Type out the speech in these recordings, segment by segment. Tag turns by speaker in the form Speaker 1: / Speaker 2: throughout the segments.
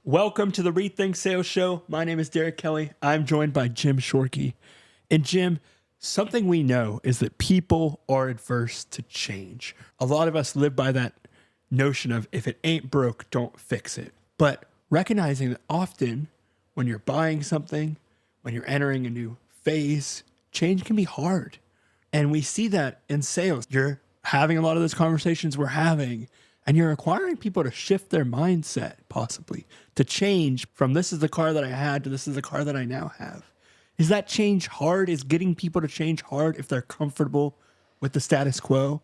Speaker 1: Welcome to the Rethink Sales Show. My name is Derek Kelly. I'm joined by Jim Shorkey. And Jim, something we know is that people are adverse to change. A lot of us live by that notion of if it ain't broke, don't fix it. But recognizing that often when you're buying something, when you're entering a new phase, change can be hard. And we see that in sales. You're having a lot of those conversations we're having, and you're requiring people to shift their mindset, possibly, to change from this is the car that I had to this is the car that I now have. Is that change hard? Is getting people to change hard if they're comfortable with the status quo?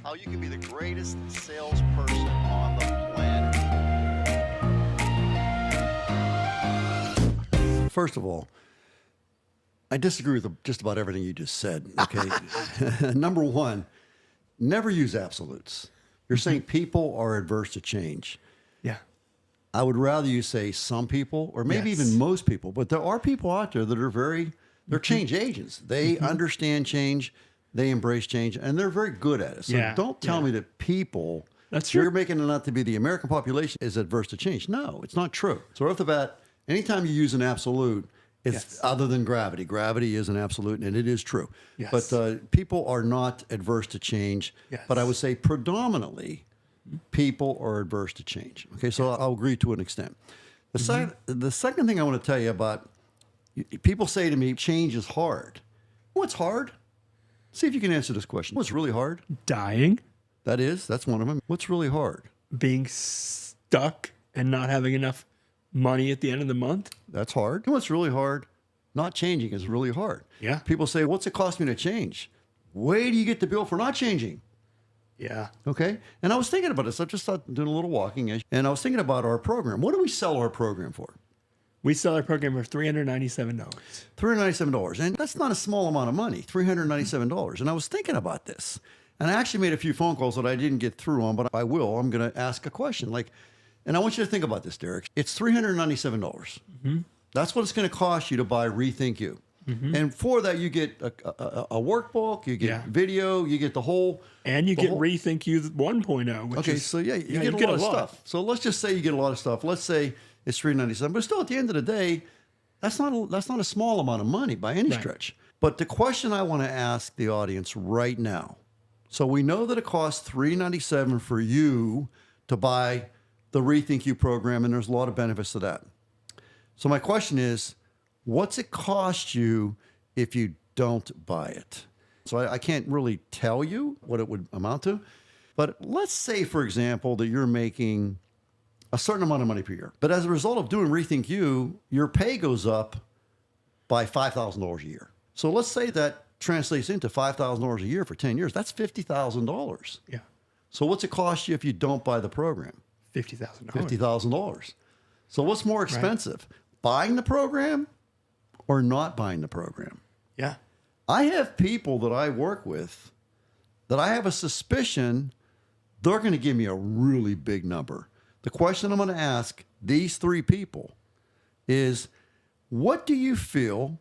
Speaker 2: How you can be the greatest salesperson on the planet.
Speaker 3: First of all, I disagree with just about everything you just said, okay? Number one, never use absolutes. You're saying people are adverse to change.
Speaker 1: Yeah.
Speaker 3: I would rather you say some people, or maybe even most people, but there are people out there that are they're change agents. They understand change, they embrace change, and they're very good at it. So don't tell me that people, you're making it out to be the American population is adverse to change. No, it's not true. So right off the bat, anytime you use an absolute, it's other than gravity. Gravity is an absolute, and it is true.
Speaker 1: Yes.
Speaker 3: But people are not adverse to change.
Speaker 1: Yes.
Speaker 3: But I would say predominantly, people are adverse to change. Okay, so I'll agree to an extent. The second thing I want to tell you about, people say to me, change is hard. What's hard? See if you can answer this question. What's really hard?
Speaker 1: Dying.
Speaker 3: That's one of them. What's really hard?
Speaker 1: Being stuck and not having enough money at the end of the month.
Speaker 3: That's hard. And what's really hard? Not changing is really hard.
Speaker 1: Yeah.
Speaker 3: People say, what's it cost me to change? Where do you get the bill for not changing?
Speaker 1: Yeah.
Speaker 3: Okay. And I was thinking about this. I just started doing a little walking, and I was thinking about our program. What do we sell our program for?
Speaker 1: We sell our program for $397.
Speaker 3: $397. And that's not a small amount of money, $397. And I was thinking about this. And I actually made a few phone calls that I didn't get through on, but I will. I'm going to ask a question. And I want you to think about this, Derek. It's $397. That's what it's going to cost you to buy Rethink You. And for that, you get a workbook, you get video, you get the whole...
Speaker 1: And you get Rethink You 1.0.
Speaker 3: Okay, so you get a lot of stuff. So let's just say you get a lot of stuff. Let's say it's $397. But still, at the end of the day, that's not a small amount of money by any stretch. But the question I want to ask the audience right now, so we know that it costs $397 for you to buy the Rethink You program, and there's a lot of benefits to that. So my question is, what's it cost you if you don't buy it? So I can't really tell you what it would amount to, but let's say, for example, that you're making a certain amount of money per year. But as a result of doing Rethink You, your pay goes up by $5,000 a year. So let's say that translates into $5,000 a year for 10 years. That's $50,000.
Speaker 1: Yeah.
Speaker 3: So what's it cost you if you don't buy the program?
Speaker 1: $50,000.
Speaker 3: $50,000. So what's more expensive, buying the program or not buying the program?
Speaker 1: Yeah.
Speaker 3: I have people that I work with that I have a suspicion they're going to give me a really big number. The question I'm going to ask these three people is, what do you feel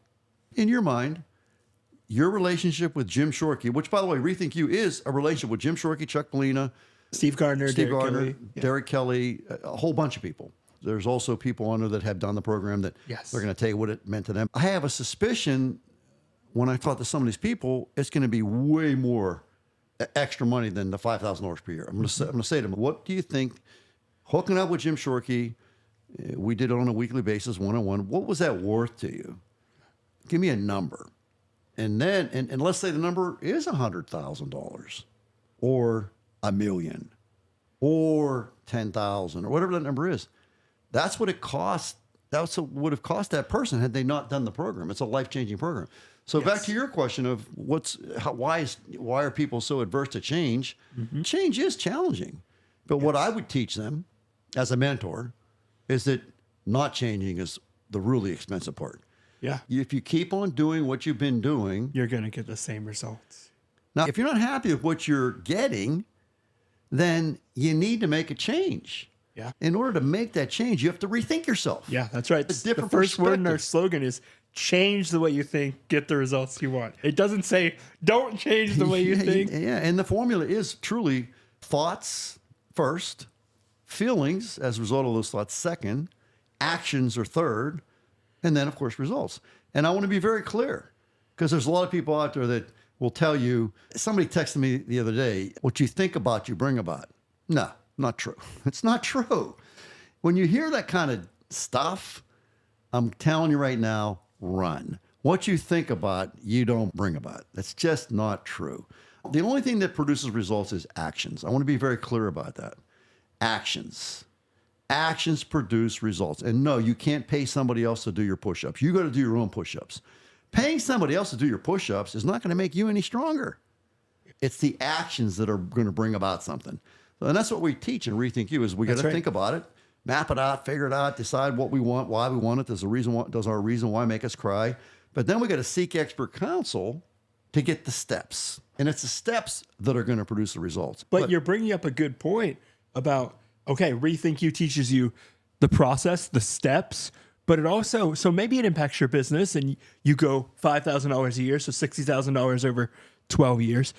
Speaker 3: in your mind, your relationship with Jim Shorkey, which, by the way, Rethink You is a relationship with Jim Shorkey, Chuck Molina,
Speaker 1: Steve Gardner,
Speaker 3: Derek Kelly, a whole bunch of people. There's also people on there that have done the program that they're going to tell you what it meant to them. I have a suspicion when I talk to some of these people, it's going to be way more extra money than the $5,000 per year. I'm going to say to them, what do you think, hooking up with Jim Shorkey, we did it on a weekly basis, one-on-one, what was that worth to you? Give me a number. And then, and let's say the number is $100,000 or $1 million or 10,000 or whatever that number is. That's what it costs. That's what would have cost that person had they not done the program. It's a life-changing program. So back to your question of why are people so adverse to change? Change is challenging. But what I would teach them as a mentor is that not changing is the really expensive part.
Speaker 1: Yeah.
Speaker 3: If you keep on doing what you've been doing,
Speaker 1: you're going to get the same results.
Speaker 3: Now, if you're not happy with what you're getting, then you need to make a change.
Speaker 1: Yeah.
Speaker 3: In order to make that change, you have to rethink yourself.
Speaker 1: Yeah, that's right.
Speaker 3: The
Speaker 1: first word in our slogan is change the way you think, get the results you want. It doesn't say don't change the way you think.
Speaker 3: Yeah, and the formula is truly Thoughts first, feelings as a result of those thoughts second, actions are third, and then, of course, results. And I want to be very clear because there's a lot of people out there that will tell you, somebody texted me the other day, what you think about, you bring about. No, not true. It's not true. When you hear that kind of stuff, I'm telling you right now, run. What you think about, you don't bring about. That's just not true. The only thing that produces results is actions. I want to be very clear about that. Actions. Actions produce results. And no, you can't pay somebody else to do your push-ups. You got to do your own push-ups. Paying somebody else to do your push-ups is not going to make you any stronger. It's the actions that are going to bring about something. And that's what we teach in Rethink You is we got to think about it, map it out, figure it out, decide what we want, why we want it. Does our reason why make us cry? But then we got to seek expert counsel to get the steps. And it's the steps that are going to produce the results.
Speaker 1: But you're bringing up a good point about, okay, Rethink You teaches you the process, the steps, but it also, so maybe it impacts your business and you go $5,000 a year, so $60,000 over 12 years,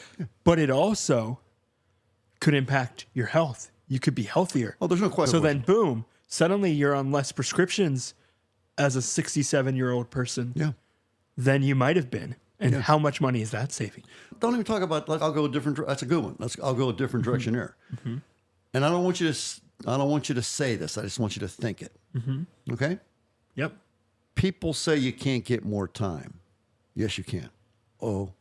Speaker 1: but it also could impact your health. You could be healthier.
Speaker 3: Oh, there's no question.
Speaker 1: So then boom, suddenly you're on less prescriptions as a 67-year-old person than you might have been. And how much money is that saving?
Speaker 3: Don't even talk about, I'll go a different, that's a good one. I'll go a different direction there. Mm-hmm. And I don't want you to say this. I just want you to think it. Mm-hmm. Okay?
Speaker 1: Yep.
Speaker 3: People say you can't get more time. Yes, you can. Oh,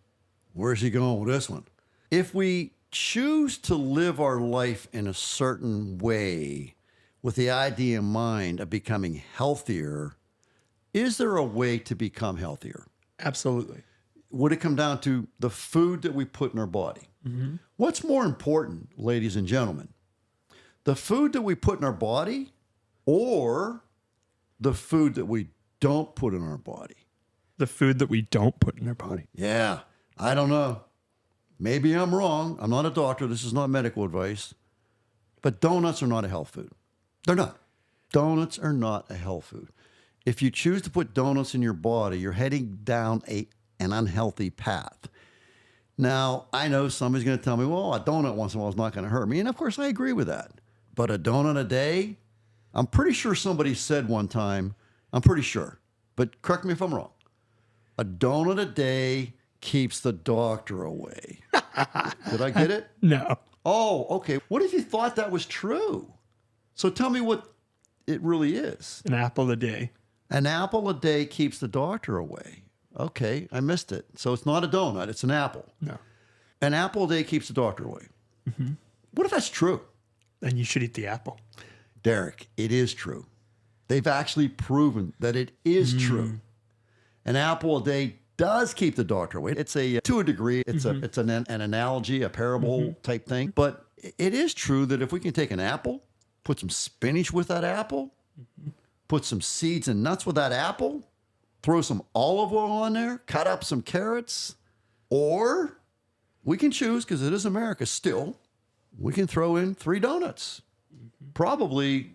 Speaker 3: where's he going with this one? If we choose to live our life in a certain way with the idea in mind of becoming healthier, is there a way to become healthier?
Speaker 1: Absolutely.
Speaker 3: Would it come down to the food that we put in our body? Mm-hmm. What's more important, ladies and gentlemen? The food that we put in our body or the food that we don't put in our body?
Speaker 1: The food that we don't put in our body.
Speaker 3: Yeah, I don't know. Maybe I'm wrong. I'm not a doctor. This is not medical advice. But donuts are not a health food. They're not. Donuts are not a health food. If you choose to put donuts in your body, you're heading down an unhealthy path. Now, I know somebody's going to tell me, well, a donut once in a while is not going to hurt me. And of course, I agree with that. But a donut a day, I'm pretty sure somebody said one time, I'm pretty sure, but correct me if I'm wrong, a donut a day keeps the doctor away. Did I get it?
Speaker 1: No.
Speaker 3: Oh, okay. What if you thought that was true? So tell me what it really is.
Speaker 1: An apple a day.
Speaker 3: An apple a day keeps the doctor away. Okay, I missed it. So it's not a donut, it's an apple.
Speaker 1: No.
Speaker 3: An apple a day keeps the doctor away. Mm-hmm. What if that's true?
Speaker 1: Then you should eat the apple.
Speaker 3: Derek, it is true. They've actually proven that it is true. An apple a day does keep the doctor away. It's to a degree, it's an analogy, a parable type thing. But it is true that if we can take an apple, put some spinach with that apple, put some seeds and nuts with that apple, throw some olive oil on there, cut up some carrots, or we can choose, because it is America still, we can throw in 3 donuts. Probably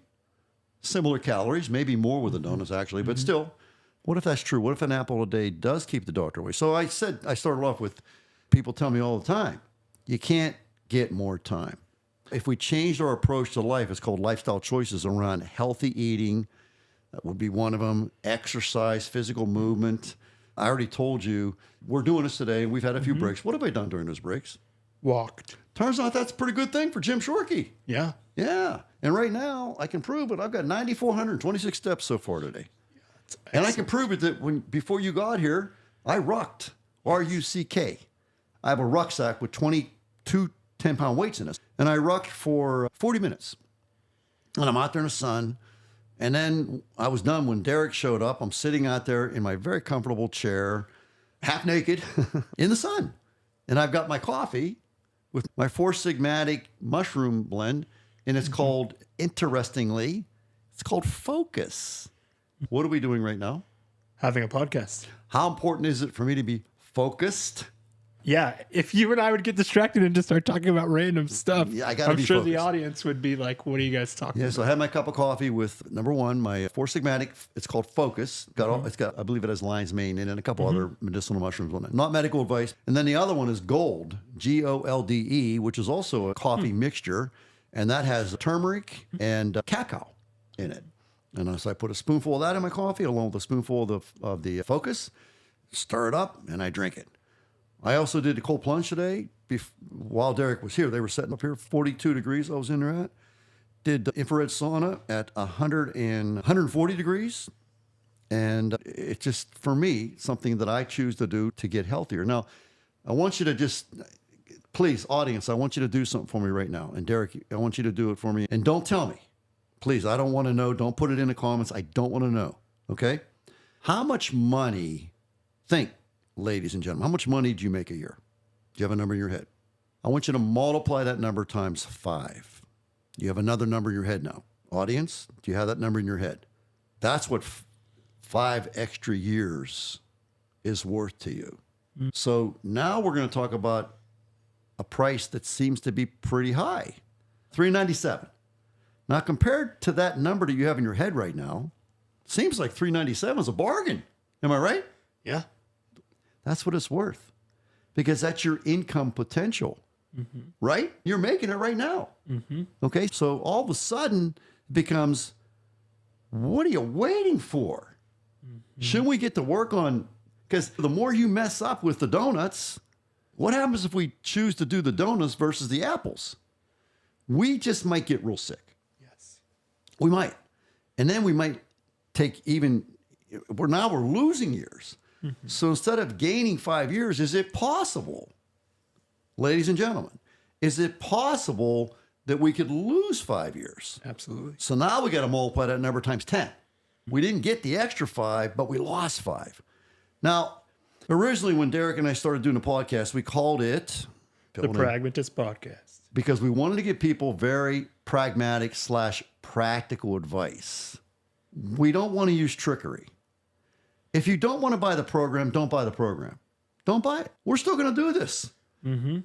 Speaker 3: similar calories, maybe more with the donuts actually, but still, what if that's true? What if an apple a day does keep the doctor away? So I started off with people tell me all the time, you can't get more time. If we changed our approach to life, it's called lifestyle choices around healthy eating. That would be one of them. Exercise, physical movement. I already told you, we're doing this today. We've had a few breaks. What have I done during those breaks?
Speaker 1: Walked.
Speaker 3: Turns out that's a pretty good thing for Jim Shorkey.
Speaker 1: Yeah.
Speaker 3: Yeah. And right now, I can prove it. I've got 9,426 steps so far today. And I can prove it that before you got here, I rucked. R-U-C-K. I have a rucksack with 22 10-pound weights in it. And I rucked for 40 minutes. And I'm out there in the sun. And then I was done when Derek showed up. I'm sitting out there in my very comfortable chair, half naked, in the sun. And I've got my coffee with my 4 Sigmatic mushroom blend. And it's called, interestingly, it's called Focus. What are we doing right now?
Speaker 1: Having a podcast.
Speaker 3: How important is it for me to be focused?
Speaker 1: Yeah, if you and I would get distracted and just start talking about random stuff,
Speaker 3: Yeah, I gotta
Speaker 1: I'm
Speaker 3: be
Speaker 1: sure the
Speaker 3: focused.
Speaker 1: audience would be like, what are you guys talking
Speaker 3: Yeah,
Speaker 1: about?
Speaker 3: so I had my cup of coffee with number one, my Four Sigmatic. It's called Focus. It's got, I believe it has lion's mane in it and a couple other medicinal mushrooms on it. Not medical advice. And then the other one is Gold, GOLDE, which is also a coffee mixture, and that has turmeric and cacao in it. And so I put a spoonful of that in my coffee, along with a spoonful of the Focus, stir it up, and I drink it. I also did a cold plunge today. While Derek was here, they were setting up here, 42 degrees I was in there at. Did the infrared sauna at 140 degrees. And it's just, for me, something that I choose to do to get healthier. Now, I want you to just, please, audience, I want you to do something for me right now. And Derek, I want you to do it for me. And don't tell me. Please, I don't want to know. Don't put it in the comments. I don't want to know. Okay? How much money, think, ladies and gentlemen, how much money do you make a year? Do you have a number in your head? I want you to multiply that number times 5. You have another number in your head now. Audience, do you have that number in your head? That's what 5 extra years is worth to you. So now we're going to talk about a price that seems to be pretty high, $397. Now, compared to that number that you have in your head right now, seems like $397 is a bargain. Am I right?
Speaker 1: Yeah.
Speaker 3: That's what it's worth, because that's your income potential, right? You're making it right now. Okay. So all of a sudden it becomes, what are you waiting for? Shouldn't we get to work on, because the more you mess up with the donuts, what happens if we choose to do the donuts versus the apples? We just might get real sick.
Speaker 1: Yes.
Speaker 3: We might. And then we might take we're losing years. So instead of gaining 5 years, is it possible, ladies and gentlemen, is it possible that we could lose 5 years?
Speaker 1: Absolutely.
Speaker 3: So now we got to multiply that number times 10. We didn't get the extra 5, but we lost 5. Now, originally when Derek and I started doing the podcast, we called it
Speaker 1: The Pragmatist Podcast.
Speaker 3: because we wanted to give people very pragmatic / practical advice. We don't want to use trickery. If you don't want to buy the program, don't buy the program. Don't buy it. We're still going to do this.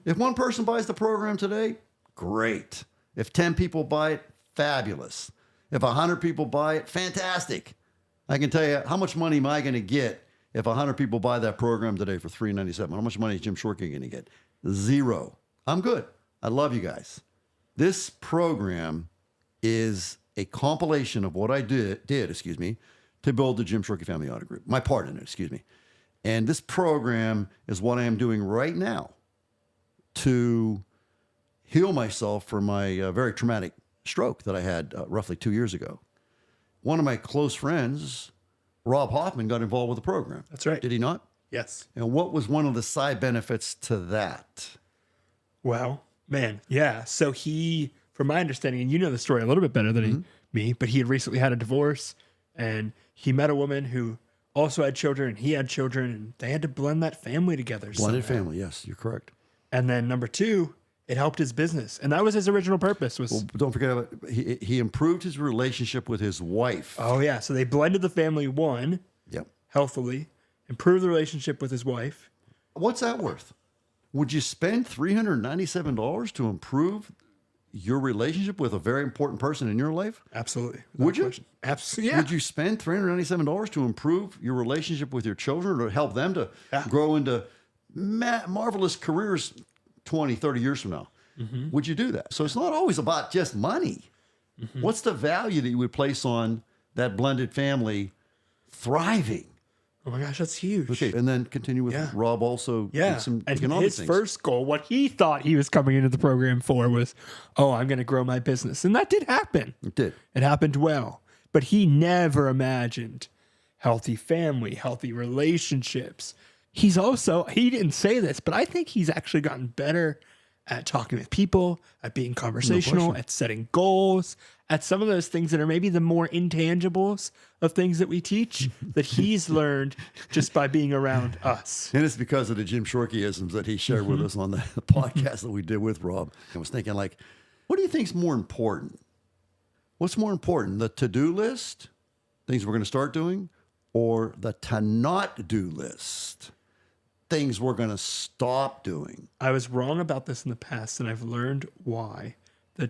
Speaker 3: If one person buys the program today, great. If 10 people buy it, fabulous. If 100 people buy it, fantastic. I can tell you, how much money am I going to get if 100 people buy that program today for $397? How much money is Jim Shorkey going to get? 0. I'm good. I love you guys. This program is a compilation of what I did, to build the Jim Shorkey Family Audit Group. My part in it, And this program is what I am doing right now to heal myself from my very traumatic stroke that I had roughly 2 years ago. One of my close friends, Rob Hoffman, got involved with the program.
Speaker 1: That's right.
Speaker 3: Did he not?
Speaker 1: Yes.
Speaker 3: And what was one of the side benefits to that?
Speaker 1: Well, man, yeah. So he, from my understanding, and you know the story a little bit better than me, but he had recently had a divorce, and he met a woman who also had children, and he had children, and they had to blend that family together.
Speaker 3: Blended
Speaker 1: somehow.
Speaker 3: family, yes, you're correct.
Speaker 1: And then number 2, it helped his business, and that was his original purpose.
Speaker 3: Well, don't forget about he improved his relationship with his wife.
Speaker 1: Oh yeah, so they blended the family
Speaker 3: Yep.
Speaker 1: healthily, improved the relationship with his wife.
Speaker 3: What's that worth? Would you spend $397 to improve your relationship with a very important person in your life?
Speaker 1: Absolutely.
Speaker 3: Would you?
Speaker 1: Absolutely. Yeah.
Speaker 3: Would you spend $397 to improve your relationship with your children or help them to grow into marvelous careers 20, 30 years from now? Would you do that? So it's not always about just money. What's the value that you would place on that blended family thriving?
Speaker 1: Oh my gosh, that's huge.
Speaker 3: Okay, and then continue with Rob also.
Speaker 1: Yeah,
Speaker 3: with some
Speaker 1: and
Speaker 3: economic
Speaker 1: his
Speaker 3: things.
Speaker 1: first goal, what he thought he was coming into the program for was, I'm going to grow my business. And that did happen.
Speaker 3: It did.
Speaker 1: It happened well. But he never imagined healthy family, healthy relationships. He didn't say this, but I think he's actually gotten better at talking with people, at being conversational, at setting goals, at some of those things that are maybe the more intangibles of things that we teach that he's learned just by being around us.
Speaker 3: And it's because of the Jim Shorkey-isms that he shared with us on the podcast that we did with Rob. I was thinking, like, what do you think is more important? What's more important, the to-do list, things we're going to start doing, or the to-not-do list? things we're going to stop doing.
Speaker 1: I was wrong about this in the past, and I've learned why.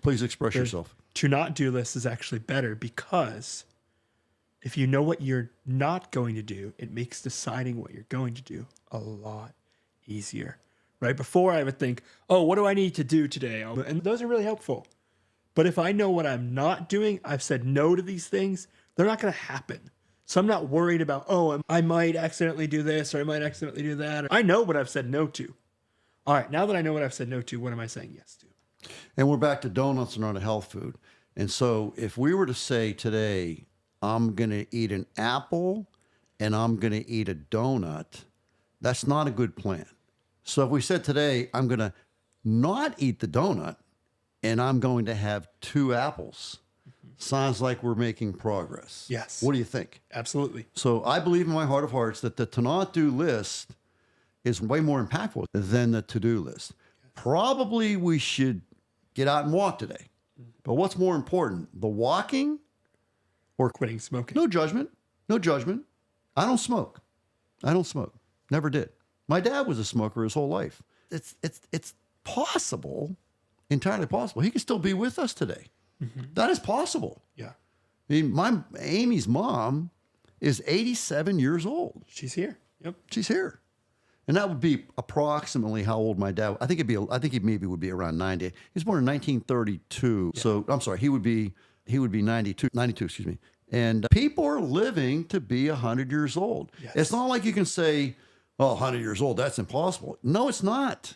Speaker 3: Please express yourself.
Speaker 1: To not do list is actually better, because if you know what you're not going to do, it makes deciding what you're going to do a lot easier. Right? Before, I would think, oh, what do I need to do today? And those are really helpful. But if I know what I'm not doing, I've said no to these things, they're not going to happen. So I'm not worried about, oh, I might accidentally do this or I might accidentally do that. I know what I've said no to. All right, now that I know what I've said no to, what am I saying yes to?
Speaker 3: And we're back to donuts and not a health food. And so if we were to say today, I'm going to eat an apple and I'm going to eat a donut, that's not a good plan. So if we said today, I'm going to not eat the donut and I'm going to have 2 apples, sounds like we're making progress.
Speaker 1: Yes.
Speaker 3: What do you think?
Speaker 1: Absolutely.
Speaker 3: So I believe in my heart of hearts that the to not do list is way more impactful than the to-do list. Probably we should get out and walk today. But what's more important, the walking or
Speaker 1: Quitting smoking.
Speaker 3: No judgment. No judgment. I don't smoke. I don't smoke. Never did. My dad was a smoker his whole life. It's possible, entirely possible. He could still be with us today. That is possible.
Speaker 1: Yeah.
Speaker 3: I mean, Amy's mom is 87 years old.
Speaker 1: She's here. Yep.
Speaker 3: She's here. And that would be approximately how old my dad. I think he maybe would be around 90. He was born in 1932. Yeah. So I'm sorry, he would be 92, excuse me. And people are living to be 100 years old. Yes. It's not like you can say, oh, 100 years old, that's impossible. No, it's not.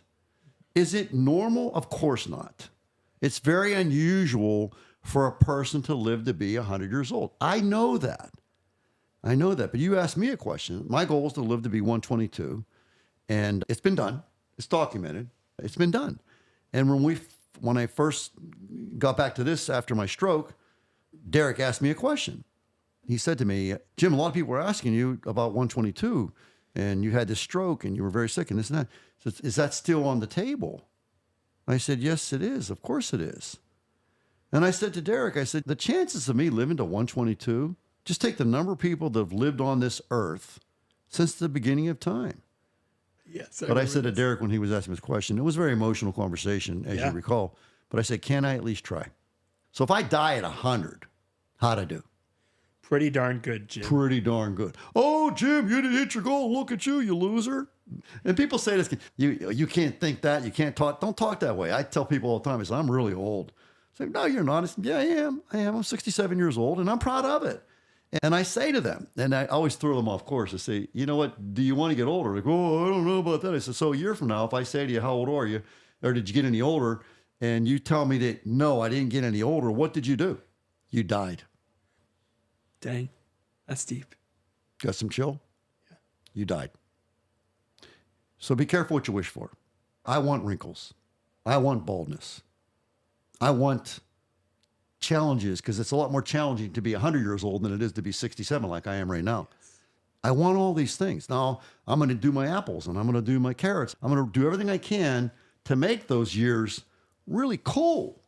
Speaker 3: Is it normal? Of course not. It's very unusual for a person to live to be 100 years old. I know that. But you asked me a question. My goal is to live to be 122. And it's been done. It's documented. It's been done. And when I first got back to this after my stroke, Derek asked me a question. He said to me, Jim, a lot of people were asking you about 122 and you had this stroke and you were very sick and this and that. So is that still on the table? I said, yes, it is. Of course it is. And I said to Derek, I said, the chances of me living to 122, just take the number of people that have lived on this earth since the beginning of time.
Speaker 1: Yes.
Speaker 3: But I said to Derek when he was asking this question, it was a very emotional conversation, as you recall. But I said, can I at least try? So if I die at 100, how'd I do?
Speaker 1: Pretty darn good, Jim.
Speaker 3: Pretty darn good. Oh, Jim, you didn't hit your goal. Look at you, you loser. And people say this, you can't think that. You can't talk. Don't talk that way. I tell people all the time, I say, I'm really old. I say, no, you're not. I say, yeah, I am. I'm 67 years old, and I'm proud of it. And I say to them, and I always throw them off course. I say, you know what? Do you want to get older? They go, oh, I don't know about that. I said, so a year from now, if I say to you, how old are you? Or did you get any older? And you tell me that, no, I didn't get any older. What did you do? You died.
Speaker 1: Dang. That's deep.
Speaker 3: Got some chill?
Speaker 1: Yeah.
Speaker 3: You died. So be careful what you wish for. I want wrinkles. I want baldness. I want challenges, because it's a lot more challenging to be 100 years old than it is to be 67 like I am right now. Yes. I want all these things. Now, I'm going to do my apples and I'm going to do my carrots. I'm going to do everything I can to make those years really cool.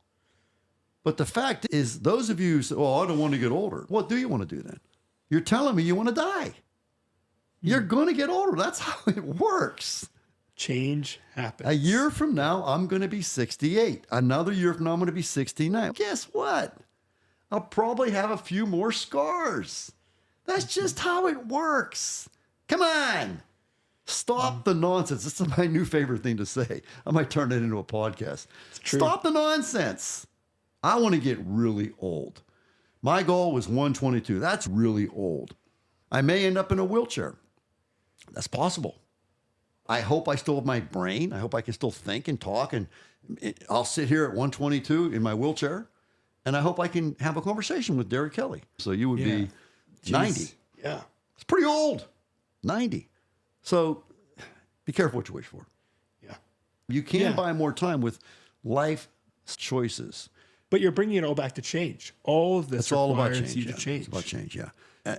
Speaker 3: But the fact is, those of you who say, oh, I don't want to get older. What do you want to do then? You're telling me you want to die. You're going to get older. That's how it works.
Speaker 1: Change happens.
Speaker 3: A year from now, I'm going to be 68. Another year from now, I'm going to be 69. Guess what? I'll probably have a few more scars. That's just how it works. Come on. Stop the nonsense. This is my new favorite thing to say. I might turn it into a podcast. It's true. Stop the nonsense. I want to get really old. My goal was 122. That's really old. I may end up in a wheelchair. That's possible. I hope I still have my brain. I hope I can still think and talk. And I'll sit here at 122 in my wheelchair. And I hope I can have a conversation with Derek Kelly. So you would be 90.
Speaker 1: Yeah.
Speaker 3: It's pretty old. 90. So be careful what you wish for.
Speaker 1: Yeah.
Speaker 3: You can buy more time with life choices.
Speaker 1: But you're bringing it all back to change. All of this
Speaker 3: it's all about
Speaker 1: requires
Speaker 3: change.
Speaker 1: you to change.
Speaker 3: It's about change, yeah.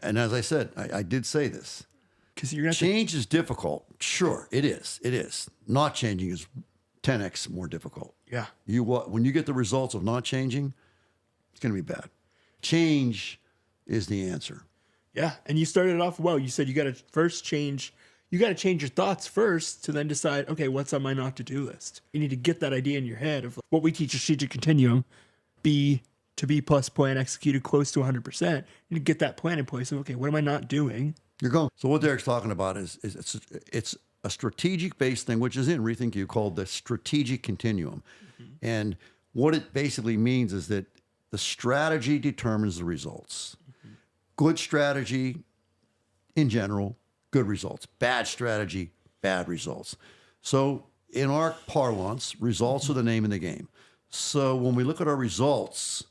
Speaker 3: And as I said, I did say this.
Speaker 1: Because you're
Speaker 3: change is difficult. Sure, it is. It is. Not changing is 10x more difficult.
Speaker 1: Yeah.
Speaker 3: When you get the results of not changing, it's going to be bad. Change is the answer.
Speaker 1: Yeah. And you started off well. You said you got to first change you got to change your thoughts first to then decide, okay, what's on my not to do list? You need to get that idea in your head of what we teach a strategic continuum, B to B plus plan executed close to 100%. You need to get that plan in place of, okay, what am I not doing?
Speaker 3: You're going. So what Derek's talking about is it's a strategic based thing, which is in Rethink You, called the strategic continuum. And what it basically means is that the strategy determines the results. Good strategy in general, good results. Bad strategy, bad results. So in our parlance, results are the name of the game. So when we look at our results,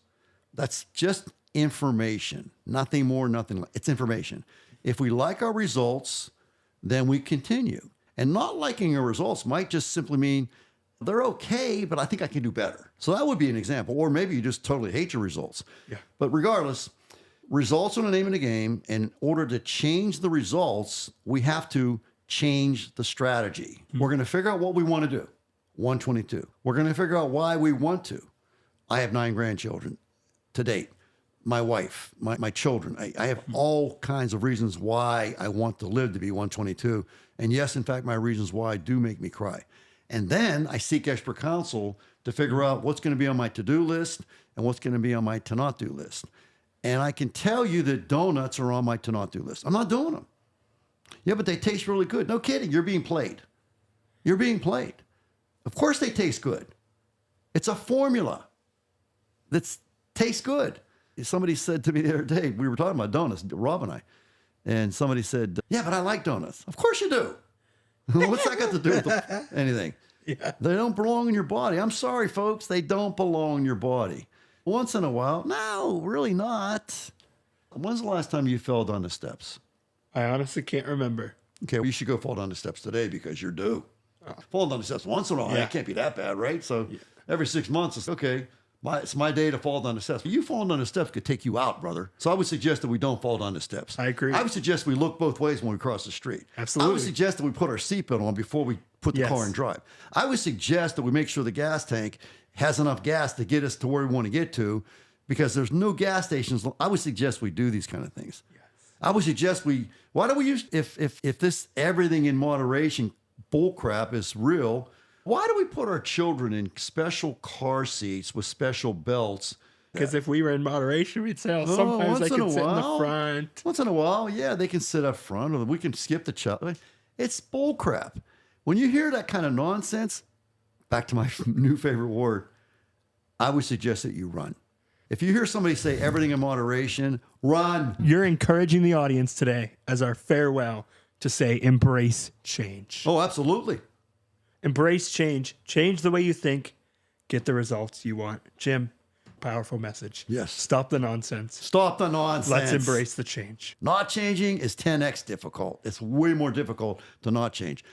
Speaker 3: that's just information, nothing more, nothing less. It's information. If we like our results, then we continue. And not liking our results might just simply mean they're okay, but I think I can do better. So that would be an example. Or maybe you just totally hate your results.
Speaker 1: Yeah.
Speaker 3: But regardless, results are the name of the game. In order to change the results, we have to change the strategy. We're going to figure out what we want to do. 122. We're going to figure out why we want to. I have 9 grandchildren to date. My wife, my children. I have all kinds of reasons why I want to live to be 122. And yes, in fact, my reasons why do make me cry. And then I seek expert counsel to figure out what's going to be on my to-do list and what's going to be on my to-not-do list. And I can tell you that donuts are on my to-not-do list. I'm not doing them. Yeah, but they taste really good. No kidding. You're being played. You're being played. Of course they taste good. It's a formula that tastes good. Somebody said to me the other day, we were talking about donuts, Rob and I, and somebody said, yeah, but I like donuts. Of course you do. What's that got to do with anything?
Speaker 1: Yeah.
Speaker 3: They don't belong in your body. I'm sorry, folks. They don't belong in your body. Once in a while, no, really not. When's the last time you fell down the steps?
Speaker 1: I honestly can't remember.
Speaker 3: Okay, well, you should go fall down the steps today because you're due. Fall down the steps once in a while,
Speaker 1: Yeah.
Speaker 3: it can't be that bad, right? So every 6 months, it's okay. It's my day to fall down the steps. But you falling down the steps could take you out, brother. So I would suggest that we don't fall down the steps.
Speaker 1: I agree.
Speaker 3: I would suggest we look both ways when we cross the street.
Speaker 1: Absolutely.
Speaker 3: I would suggest that we put our seatbelt on before we put the
Speaker 1: Yes.
Speaker 3: car in drive. I would suggest that we make sure the gas tank has enough gas to get us to where we want to get to, because there's no gas stations. I would suggest we do these kind of things. Yes. I would suggest why don't we use, if this everything in moderation bull crap is real, why do we put our children in special car seats with special belts?
Speaker 1: Because if we were in moderation, we'd say, sometimes they can sit in the front.
Speaker 3: Once in a while, yeah, they can sit up front, or we can skip the child. It's bull crap. When you hear that kind of nonsense, back to my new favorite word, I would suggest that you run. If you hear somebody say everything in moderation, run.
Speaker 1: You're encouraging the audience today as our farewell to say, embrace change.
Speaker 3: Oh, absolutely.
Speaker 1: Embrace change. Change the way you think. Get the results you want. Jim, powerful message.
Speaker 3: Yes.
Speaker 1: Stop the nonsense.
Speaker 3: Stop the nonsense.
Speaker 1: Let's embrace the change.
Speaker 3: Not changing is 10x difficult. It's way more difficult to not change.